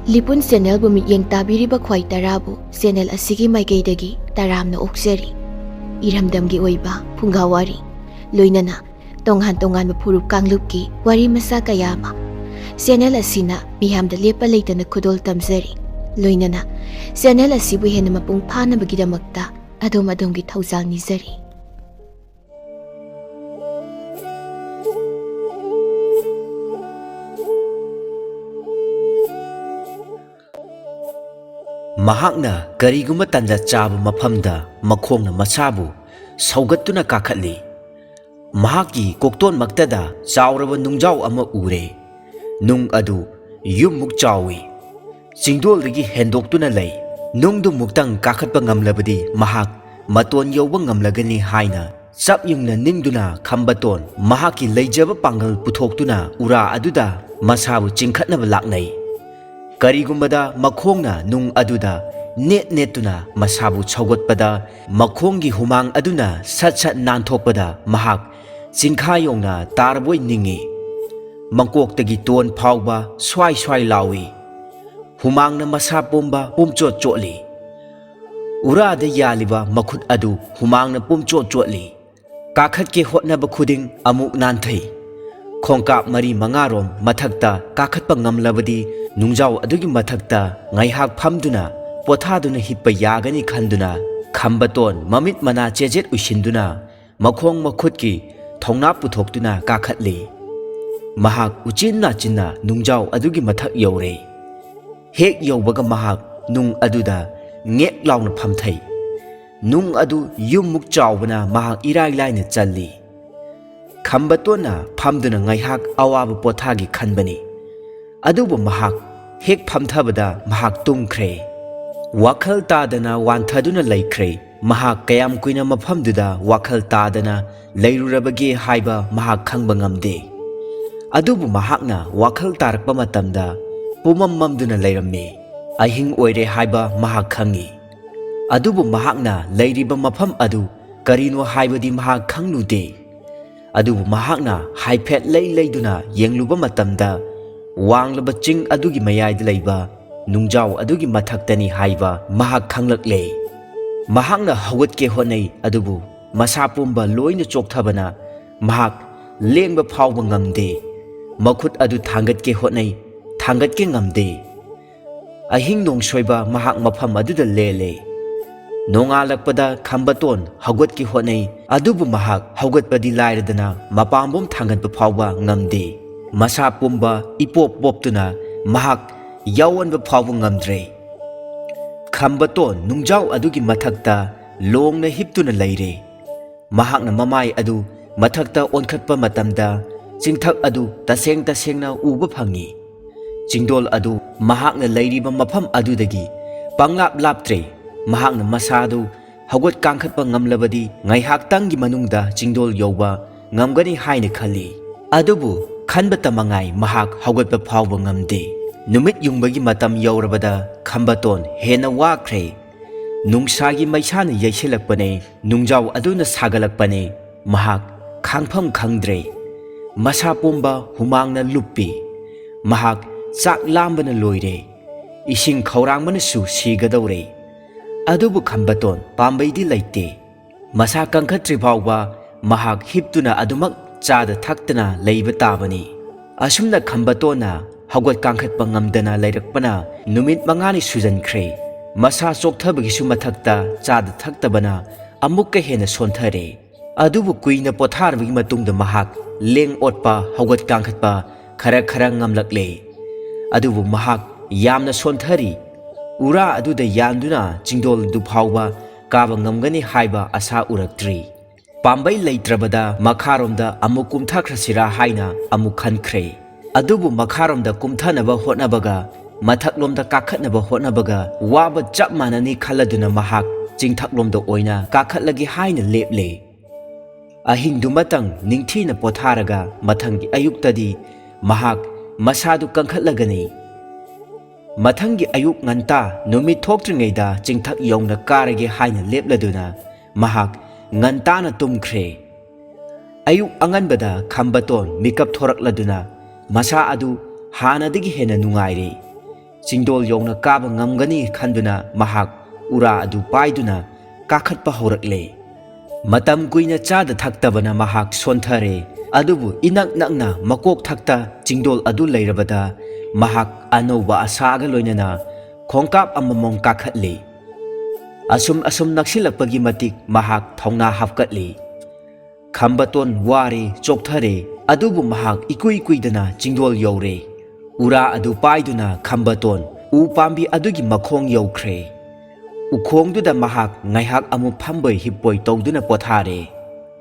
Lipun channel bu mityeng tabiriba khwai tarabu channel asigi maikeidagi taramna okseri iramdamgi oiba phungawari loinana tonghan tongan furup kanglupki wari masa kayama channel asina miyamda lepa leitana khudol tamjari loinana channel asibu hena mapung phana bagidamakta adom-adomgi thaujal nizari Mahakna kariguma tanda chaba mafamda makhongna masabu saugattuna kakhatli mahaki kokton maktada chawraba nungjau ama ure nung adu yummuk chawi chingdol dagi hendoktuna lei nungdu muktang kakhatpa ngamlabadi mahak maton yowba ngamlagani haina chap yungna ningduna khambaton mahaki leijaba pangal puthoktuna ura aduda masabu chingkhatnaba laknai Karigumbada makhongna nung aduda net netuna masabu chawgatpada makhonggi humang aduna sat sat nanthokpada mahak chingkhayongna tarboi ningi mangkoktagi ton phawba swai swai lawi humangna masa pomba pumchot chotli urada yaliba makhut adu humangna pumchot chotli kakhatke hotnaba khuding amuk nanthai khongkap mari mangarom mathakta kakhatpa ngamlabadi nungjau adugi mathakta ngaihak phamduna pothaduna hippa yagani khanduna khambaton mamit mana chejet usinduna makhong makhutki thongna puthoktuna kakhatli mahak uchinna chinna nungjau adugi mathak yore hek yowbaga mahak nung aduda ngek launa phamthai nung adu yummuk chawbana mahak irai laina challi Khambatona phamduna ngaihak awaba pothagi khanbani adubu mahak hek phamthabada mahak tumkhre wakhal tadana wanthaduna laikhre mahak kayam kuina maphamduda wakhal tadana leirurabage haiba mahak khangba ngamde adubu mahakna wakhal tarakpa matamda pumam-mamduna leirammi ahing oire haiba mahak khangi adubu mahakna leiriba mafam adu karino haibadi mahak khanglude adubu mahakna haiphet leiduna yengluba matamda wanglaba ching adugi mayayda leiba nungjau adugi mathaktani haiba mahak khanglakle mahakna hawatke honai adubu masapumba loina chokthabana mahak lengba phawba ngamde makhut adu thangatke honai thangatke ngamde ahing nongsoiba mahak mafam aduda lele nongalakpada khambaton hawatke honai adubu mahak hawgatpadi lairadana mapambom thangatpa phawba ngamde masa pumba ipop poptuna mahak yawanba phawba ngamdre khambaton nungjau adugi mathakta longna hiptuna leire mahakna mamai adu mathakta onkhatpa matamda chingthak adu tasengna uba phangi chingdol adu mahakna leiriba mafam adudagi panglap laptre mahakna masadu hawgat kangkhatpa ngamlabadi ngaihaktangi manungda chingdol yowba ngamgani haina khali adubu khanba tamangai mahak hawgatpa phawba ngamde numit yungbagi matam yawrabada khambaton hena wakhre nungsagi maisana yaisilakpane nungjau aduna sagalakpane mahak khangpham khangdre masa pomba humangna lupi mahak chak lambana loire ising khawrangmana su sigadawre adubu khambaton pambaidi laite masa kangkhatri phawba mahak hiptuna adumak chada thaktana leiba tabani asumna khambatona hawgat kangkhatpa ngamdana leirakpana numit mangani sujankhre masa chokthabagi sumathakta chada thaktabana amukka hena sonthare adubu kuina potharabagi matungda mahak leng otpa hawgat kangkhatpa khara ngamlakle adubu mahak yamna sonthari ura aduda yanduna chingdol du phawba kaba ngamgani haiba asa uraktri pambai leitrabada makharomda amuk kumthakrasira haina amuk khankhre adubu makharomda kumthanaba hotnabaga mathaklomda kakhatnaba hotnabaga waba chap manani khaladuna mahak chingthaklomda oina kakhatlagi haina leple ahingdu matang ningthina potharaga mathangi ayuktadi mahak masadu kangkhatlagani mathangi ayuk nganta numit thoktringeida chingthak yongna karage haina lepladuna mahak ngantana tumkhre ayuk anganbada khambaton mikap thorakladuna masa adu hanadagi hena nungaire Chingdol yongna kaba ngamgani khanduna mahak ura adu paiduna kakhatpa horakle. Matam kuina chada thaktabana mahak sonthare adubu inak nakna makok thakta chingdol adu leirabada mahak anova asaga loinana khongkap amamong kakhatli. Asum naksilakpagi matik mahak thongna hapkatli. Khambaton ware chokthare adubu mahak ikui kuidana chingdol yore. Ura adu paiduna khambaton u pambi adugi makhong yaukhre. Ukhongduda mahak ngaihak amu phamboi hippoi tawduna pothare.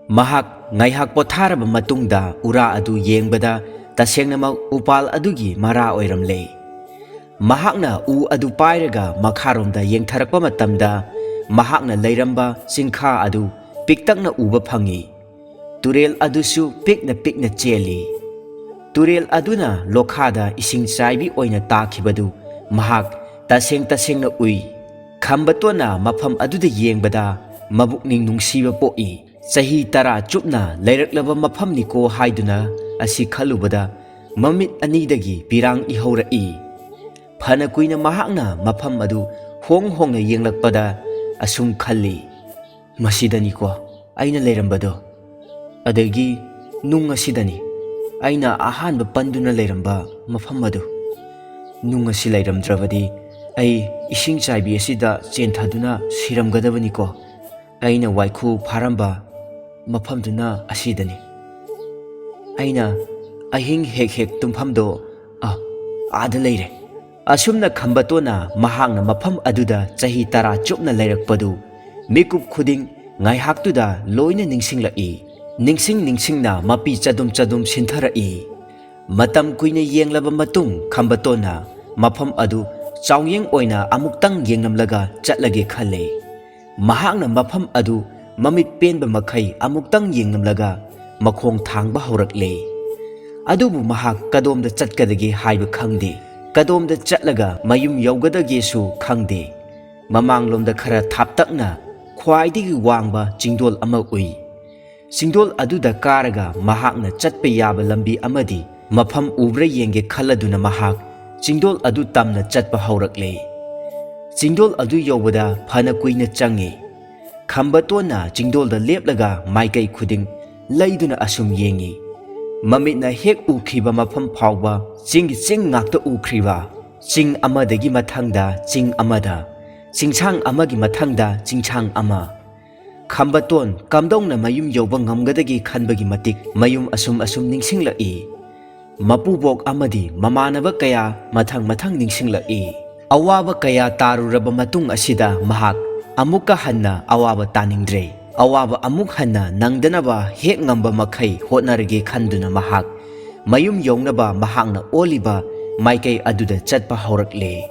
Mahak ngaihak potharaba matungda ura adu yengbada tasengnamak upal adugi mara oiramle. Mahakna u adu pairaga makharomda yengtharakpa matamda mahakna leiramba singkha adu piktakna uba phangi. Turel adusu pikna cheli. Turel aduna lokhada ising chaibi oina takhibadu mahak tasengna ui. Khambatona mafam aduda yengbada mabukning nungsiba poi. Sahi tara chupna leiraklaba mafamni ko haiduna asi khalubada mamit anidagi pirang ihaurai. Phana kuina mahakna mafam adu hongna yenglakpada asum khalli. Masidani ko aina leirambado. Adagi nung asidani aina ahanba panduna leiramba mafam adu. Nung asi leiramdrabadi ai ising chaibi asida chenthaduna siramgadabani ko. Aina waikhu pharamba mafamduna asidani. Aina ahing hek tumfamdo aada leire. Asumna khambatona mahakna mafam aduda chahi tara chupna leirakpadu mikup khuding ngaihaktuda loina ningsinglai. Ningsingna mapi chadum sintharai. Matam kuina yenglaba matung khambatona mafam adu chawyeng oina amuktang yengnamlaga chatlage khalle. Mahakna mafam adu mamit penba makhai amuktang yengnamlaga makhong thangba horakle. Adubu mahak kadomda chatkadagi haiba khangde. Kadomda chatlaga mayum yaugadage su khangde. Mamanglomda khara thaptakna khwaidigi wangba chingdol ama ui. Chingdol aduda karaga mahakna chatpa yaba lambi amadi mafam ubra yenge khaladuna mahak chingdol adu tamna chatpa haurakle. Chingdol adu yobada phana kuina changi. Khambatona chingdolda leplaga maikai khuding leiduna asum yengi. Mamitna hek ukhiba mafam phawba ching ngakta ukhiba. Ching amadagi mathangda ching amada. Chingchang amagi mathangda chingchang ama. Khambaton kamdongna mayum yoba ngamgadagi khanbagi matik mayum asum ningsinglai. Mapubok amadi mamanaba kaya mathang ningsinglai. Awaba kaya taruraba matung asida mahak amuka hanna awaba taningdre. Awaba amuk hanna nangdanaba hek ngamba makhai hotnarage khanduna mahak mayum yongnaba mahakna oliba maikai aduda chatpa haurakle.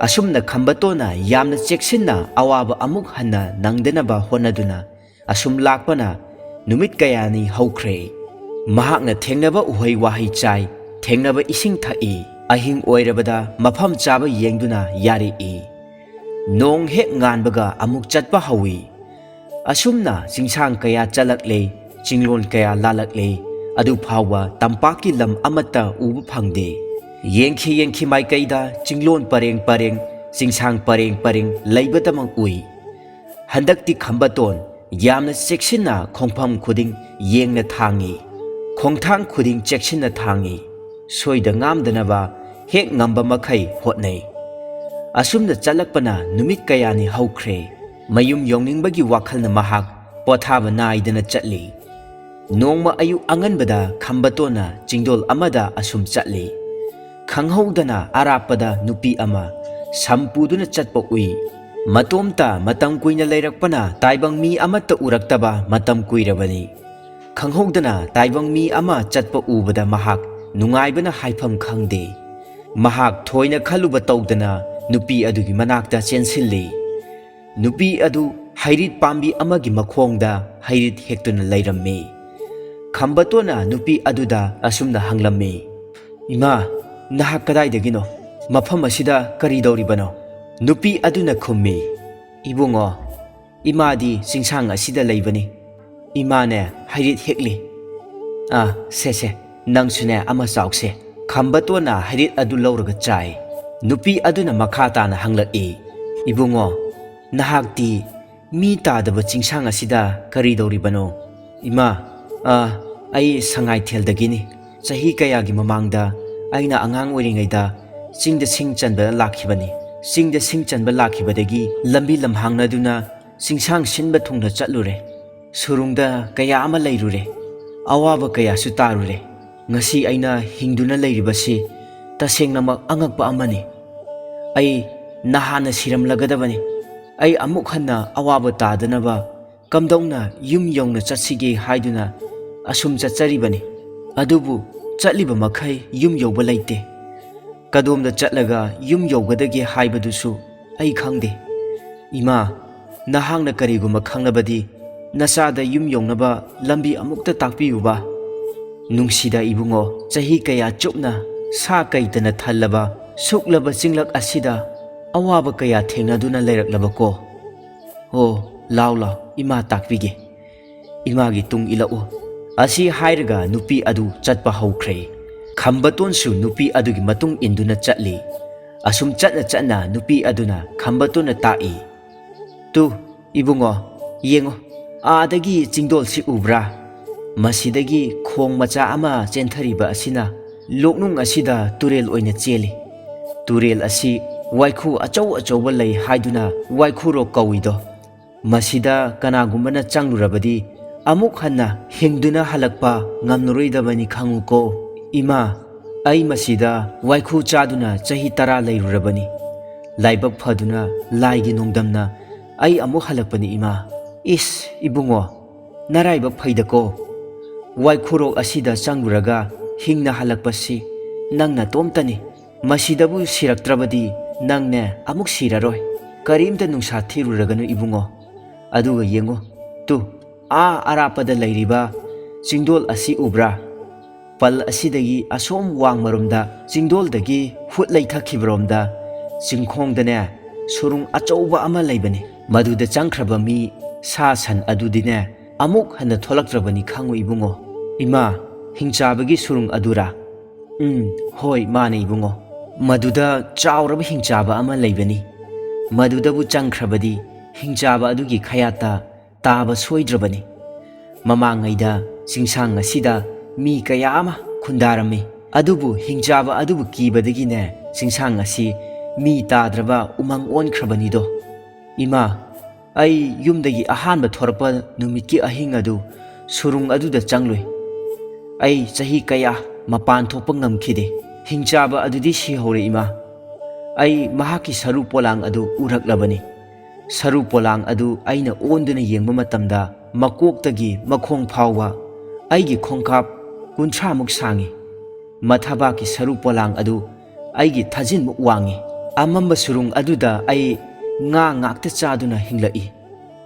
Asumna khambatona yamna cheksinna awaba amuk hanna nangdanaba honaduna asum lakpana numit kayani haukhre. Mahakna thengnaba uhai wahai chai thengnaba ising thai ahing oirabada mafam chaba yengduna yari i. Nong hek nganbaga amuk chatpa hawi. Asumna singsang kaya chalakle chinglon kaya lalakle adu phawa tampaki lam amata ubu phangde. Yengki maikaida chinglon pareng singsang pareng leibadamang ui. Handakti khambaton yamna cheksinna khongpham khuding yengna thangi. Khongthang khuding cheksinna thangi. Soida ngamdanaba hek ngamba makhai hotnai. Asumna chalakpana numit kayani haukhre. Mayum yongningbagi wakhalna mahak pothaba naidana chatli. Nongma ayu anganbada khambatona chingdol amada asum chatli. Khanghaudana arapada nupi ama sampuduna chatpa ui. Matomta matam kuina leirakpana taibang mi amata uraktaba matam kuirabani. Khanghaudana taibang mi ama chatpa ubada mahak nungaibana haifam khangde. Mahak thoina khaluba tawdana nupi adugi manakta chensilli. Nupi adu hairit pambi amagi makhongda hairit hektuna leirammi. Khambatona nupi aduda asumna hanglammi. Ima nahak kadaidagino mafam asida kari dauribano. Nupi aduna khummi. Ibungo imadi singsang asida leibani. Imane hairit hekli. Se nangsune ama saukse. Khambatona hairit adu lauraga chai. Nupi aduna makha tana hanglaki, Ibungo, nahakti mi tadaba chingsang asida kari dauribano. Ima, ay sangay theldagini. Sahi kayagi mamangda aina angang oiringaida singda sing chanba lakhibani. Singda sing chanba lakhibadagi lambi lamhangna duna singsang sinba thungna chatlure. Surungda kaya ama lairure. Awaba kaya su tarure. Ngasi aina hingduna lairibasi tasengnamak angakpa amani. Ay nahana siramlagadabani. Ay amuk hanna awaba tadanaba kamdongna yum yongna chatsige haiduna asum chatsaribani. Adubu chatliba makai yum yauba laite. Kadomda chatlaga yum yaugadagi haibadusu ay khangde. Ima, nahangna kariguma khangnabadi nasada yum yongnaba lambi amukta takpiyuba. Nungsida ibungo chahi kaya chupna sa kaitana thallaba suklaba singlak asida awaba kaya thengnaduna leiraklaba ko. Ho, lau ima takpige. Imagi tung ilau. Asi hairaga nupi adu chatpa haukhre. Khambatonsu nupi adugi matung induna chatli. Asum chatna nupi aduna khambatona tai. Tu, ibungo, yengo, adagi chingdol si ubra. Masidagi khong macha ama chenthariba asina loknung asida turel oina cheli. Turel asi waikhu achau lei haiduna waikhuro kawido. Masida kanagumana changlurabadi amuk hanna hingduna halakpa ngamnuroidabani khanguko. Ima, ay masida waikhu chaduna chahi tara leirurabani. Laibak phaduna laigi nongdamna ay amuk halakpani ima. Is, ibungo, naraibak phaidako. Waikhurok asida changluraga hingna halakpasi nangna tomtani. Masidabu siraktrabadi nangne amuk siraroi. Karimta nungsa thiruraganu ibungo. Aduga yengo, tu, arapada lairiba chingdol asi ubra. Pal asidagi asom wang marumda chingdoldagi hut leithakhibromda chingkhongdane surung achauba ama leibani. Maduda changkhraba mi sa san adudine amuk hana tholaktrabani khangu ibungo. Ima, hingchabagi surung adura. Hoi mane ibungo. Maduda chauraba hingchaba ama leibani. Madudabu changkhrabadi hingchaba adugi khayata taba soidrabani. Mamangaida singsang asida mi kaya ama khundarami. Adubu hingchaba adubu kibadagine singsang asi mi tadraba umang onkrabani do. Ima, ay yumdagi ahanba thorpa numiki ahing adu surung aduda changloi. Ay chahi kaya mapan thokpa ngamkhide. Hingchaba adudi sihore ima. Ay mahaki saru polang adu uraklabani. Saru polang adu aina onduna yengba matamda makoktagi makhong phawwa aigi khongkap 30 muk sangi. Mathabaki saru polang adu aigi thajin muk wangi. Amamba surung aduda ay nga ngakta chaduna hinglai.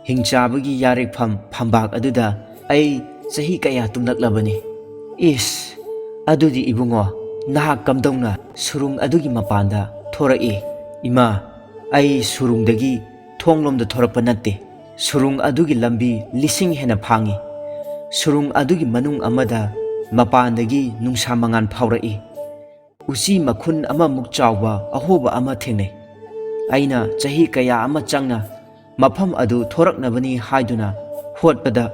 Hingchabagi yarekpham phambak aduda ay chahi kaya tumlaklabani. Is, adudi ibungo, nahak kamdongna surung adugi mapanda thorai. Ima, ay surungdagi thonglomda thorakpa natte. Surung adugi lambi lising hena phangi. Surung adugi manung amada mapandagi nungsa mangan phaurai. Usi makhun ama muk chawba ahoba ama thengnai. Aina chahi kaya ama changna mafam adu thoraknabani haiduna hotpada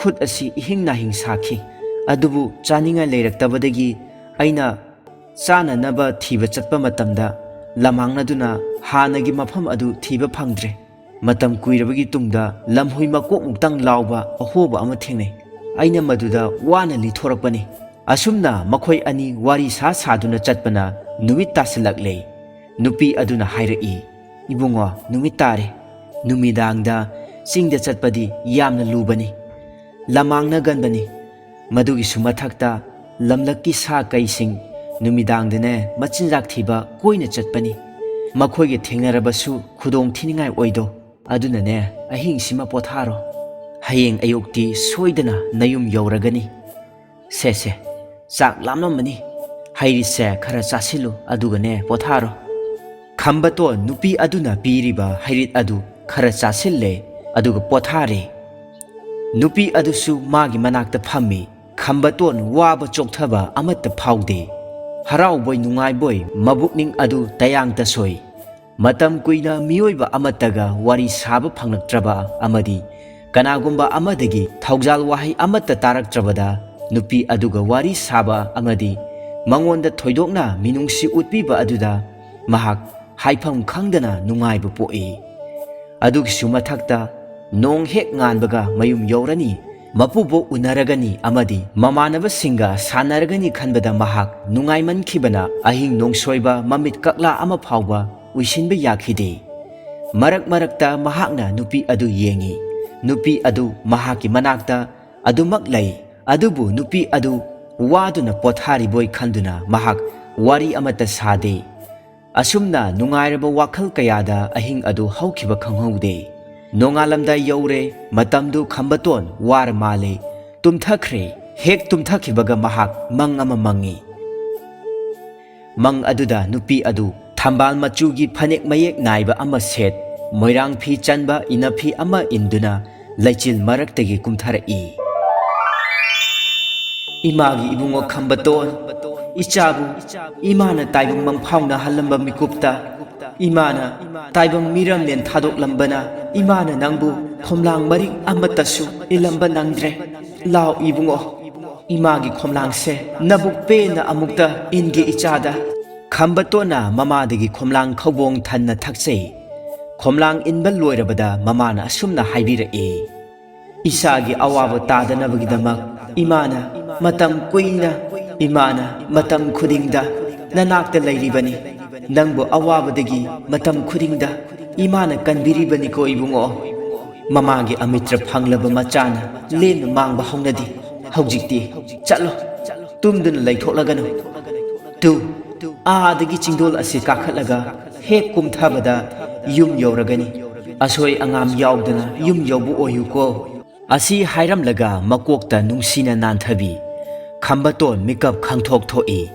khut asi ihingna hing sakhi. Adubu chaninga leiraktabadagi aina chana naba thiba chatpa matamda lamhangnaduna hanagi mafam adu thiba phangdre. Matam kuirabagi tungda lamhoi makok muktang lawba ahoba ama thengnai. Aina maduda wana lithorakpani. Asumna makhoi ani wari sa saduna chatpana numit tasilakle. Nupi aduna hairai. Ibungo, numit tare. Numidangda singda chatpadi yamna lubani. Lamangna ganbani. Madugi sumathakta lamlaki sa kaising numidangdane machinjak thiba koina chatpani. Makhoige thengnarabasu khudong thiningai oido. Adunane ahing sima potharo. Hayeng ayokti soidana nayum yauragani. Sese, chak lamnamani. Hairise khara chasilu adugane potharo. Khambato nupi aduna piriba hairit adu khara chasille aduga pothare. Nupi adusu magi manakta phammi. Khambaton waba chokthaba amatta phaude. harauboi nungaiboi mabukning adu tayang tasoi. Matam kuina mioiba amataga wari saba phanglaktraba amadi kanagumba amadagi thaujal wahai amata taraktrabada nupi aduga wari saba amadi mangonda thoidokna minungsi utpiba aduda mahak haifam khangdana nungaiba poi. Adugisu mathakta nong hek nganbaga mayum yaurani mapubok unaragani amadi mamanaba singa sanaragani khanbada mahak nungaiman khibana ahing nongsoiba mamit kakla ama phawba uisinba yakhide. Marak marakta mahakna nupi adu yengi. Nupi adu mahaki manakta adumak lay. Adubu nupi adu waduna pothari boy khanduna mahak wari amata sade. Asumna nungairaba wakhal kayada ahing adu hawkiba khanghaude. Nongalamda yaure matamdu khambaton war male tumthakre hek tumthakibaga mahak mang ama mangi. Mang aduda nupi adu thambal machugi phanek mayek naiba ama set moirang phi chanba inaphi ama induna laichil maraktagi kumtharai. Imagi ibungo khambaton ichabu imana taibang mangphawna halamba mikupta imana taibang miram len thadok lambana imana nangbu khomlang marik amatasu ilamba nangdre lao ibungo imagi khomlang se nabuk pe na amukta inge ichada. Khambatona mamadagi khomlang khawbong thanna thakse. Khomlang inbal loirabada mamana asumna haibirae. Isagi awaba tadanabagidama imana matam kuina imana matam khudingda nanakta lairibani nangbu awabadagi matam khudingda imana kanbiribani ko ibungo. Mamagi amitra phanglaba machana len mangba hongnadi haujikti chalo tumduna laithoklaganu tu adagi chingdol asi kakhatlaga hek kumthabada yum yauragani asoi angam yaudana yum yaubu oyuko. Asi hairamlaga makokta nungsina nanthabi khambaton mikap khangthok thoi.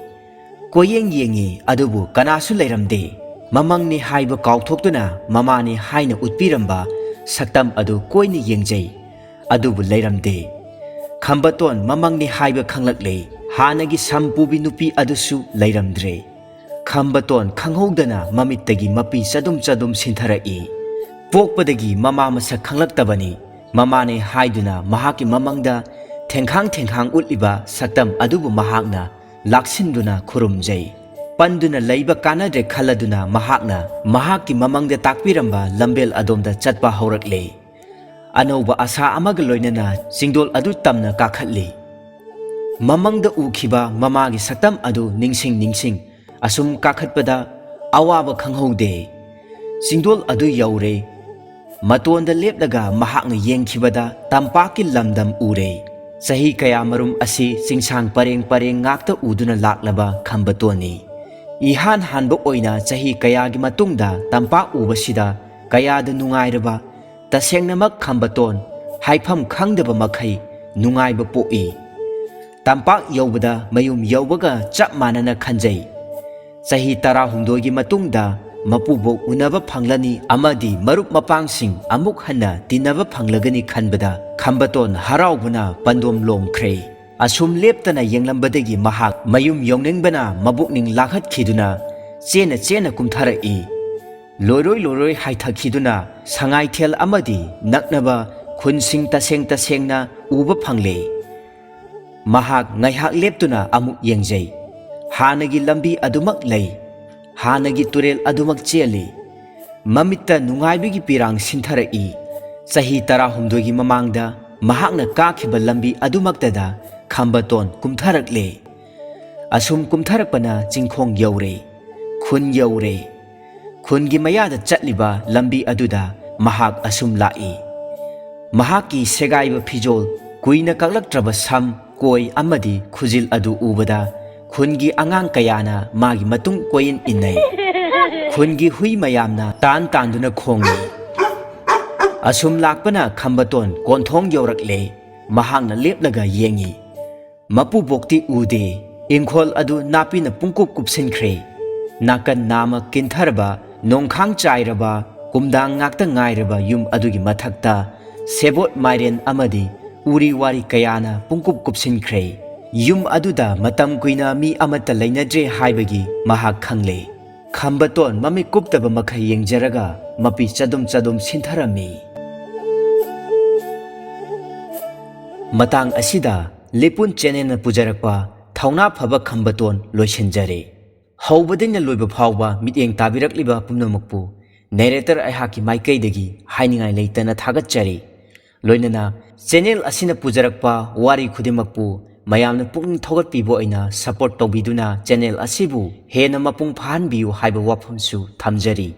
Koyeng yengi adubu kanasu leiramde mamangni haiba kauthokduna mamani haina utpiramba saktam adu koini yengjai adubu leiramde. Khambaton mamangni haiba khanglakle hanagi sampubi nupi adusu leiramdre. Khambaton khanghodana mamittagi mapi chadum chadum sintharai. Pokpadagi mama masak khanglaktabani mamane haiduna mahaki mamangda thengkhang utliba saktam adubu mahakna laksinduna khurumjai. Panduna leiba kanadre khaladuna mahakna mahaki mamangda takpiramba lambel adomda chatpa haurakle. Anauba asa amaga loinana singdol adu tamna kakhatli. Mamangda ukhiba mamagi saktam adu ningsing asum kakhatpada awaba khanghaude. Singdol adu yaure matonda lepdaga mahakna yengkhibada tampaki lamdam ure. Sahi kaya marum asi singsang pareng ngakta uduna laklaba khambatoni. Ihan hanba oina sahi kayagi matungda tampak ubasida kayada nungairaba tasengnamak khambaton haifam khangdaba makhai nungaiba poi. Tampak yaubada mayum yaubaga chap manana khanjai. Sahi 16 gi matungda mapubok unaba phanglani amadi marup mapangsing amuk hanna tinaba phanglagani khanbada khambaton haraubuna pandom lomkhre. Asum leptana yenglambadagi mahak mayum yongningbana mabukning lakhat khiduna chena kumtharai. Loroi haithakhiduna sangai thel amadi naknaba khunsing tasengna uba phangle. Mahak ngaihak leptuna amuk yengjai. Hanagi lambi adumak lay. Hanagi turel adumak cheli. Mamitta nungaibigi pirang sintharai. Sahi 16 gi mamangda mahakna kakhiba lambi adumaktada khambaton kumtharakle. Asum kumtharakpana chingkhong yaure. Khun yaure. Khungi mayada chatliba lambi aduda mahak asum lai. Mahaki segaiba phijol kuina kaklaktraba sam koi amadi khujil adu ubada khungi angang kayana magi matung koin inai. Khungi hui mayamna tanduna khongi. Asum lakpana khambaton konthong yaurakle. Mahakna leplaga yengi. Mapu bokti ude. Ingkhol adu napina pungkup kupsinkre. Nakan nama kintharba nongkhang chairaba kumdang ngakta ngairaba yum adugi mathakta sebot mairen amadi uri wari kayana pungkup kupsinkre. ꯌꯨꯝ ꯑꯗꯨꯗ ꯃꯇꯝ ꯀꯨꯏꯅ ꯃꯤ ꯑꯃꯠꯇ ꯂꯩꯅꯗ꯭ꯔꯦ ꯍꯥꯏꯕꯒꯤ ꯃꯍꯥꯛ ꯈꯪꯂꯦ꯫ ꯈꯝꯕꯇꯣꯟ ꯃꯃꯤꯠ ꯀꯨꯞꯇꯕ ꯃꯈꯩ ꯌꯦꯡꯖꯔꯒ ꯃꯄꯤ ꯆꯗꯨꯝ ꯆꯗꯨꯝ ꯁꯤꯟꯊꯔꯝꯃꯤ꯫ ꯃꯇꯥꯡ ꯑꯁꯤꯗ ꯂꯤꯄꯨꯟ ꯆꯦꯅꯦꯜꯅ ꯄꯨꯖꯔꯛꯄ ꯊꯧꯅꯥ ꯐꯕ ꯈꯝꯕꯇꯣꯟ ꯂꯣꯏꯁꯤꯟꯖꯔꯦ꯫ ꯍꯧꯕꯗꯩꯅ ꯂꯣꯏꯕ ꯐꯥꯎꯕ ꯃꯤꯠꯌꯦꯡ ꯇꯥꯕꯤꯔꯛꯂꯤꯕ ꯄꯨꯝꯅꯃꯛꯄꯨ ꯅꯦꯔꯦꯇꯔ ꯑꯩꯍꯥꯛꯀꯤ ꯃꯥꯏꯀꯩꯗꯒꯤ ꯍꯥꯏꯅꯤꯡꯉꯥꯏ ꯂꯩꯇꯅ ꯊꯥꯒꯠꯆꯔꯤ꯫ ꯂꯣꯏꯅꯅ ꯆꯦꯅꯦꯜ ꯑꯁꯤꯅ ꯄꯨꯖꯔꯛꯄ ꯋꯥꯔꯤ ꯈꯨꯗꯤꯡꯃꯛꯄꯨ ꯃꯌꯥꯝꯅ ꯄꯨꯛꯅꯤꯡ ꯊꯧꯒꯠꯄꯤꯕ ꯑꯣꯏꯅ ꯁꯄꯣꯔꯠ ꯇꯧꯕꯤꯗꯨꯅ ꯆꯦꯅꯦꯜ ꯑꯁꯤꯕꯨ ꯍꯦꯟꯅ ꯃꯄꯨꯡ ꯐꯥꯍꯟꯕꯤꯌꯨ ꯍꯥꯏꯕ ꯋꯥꯐꯝꯁꯨ ꯊꯝꯖꯔꯤ꯫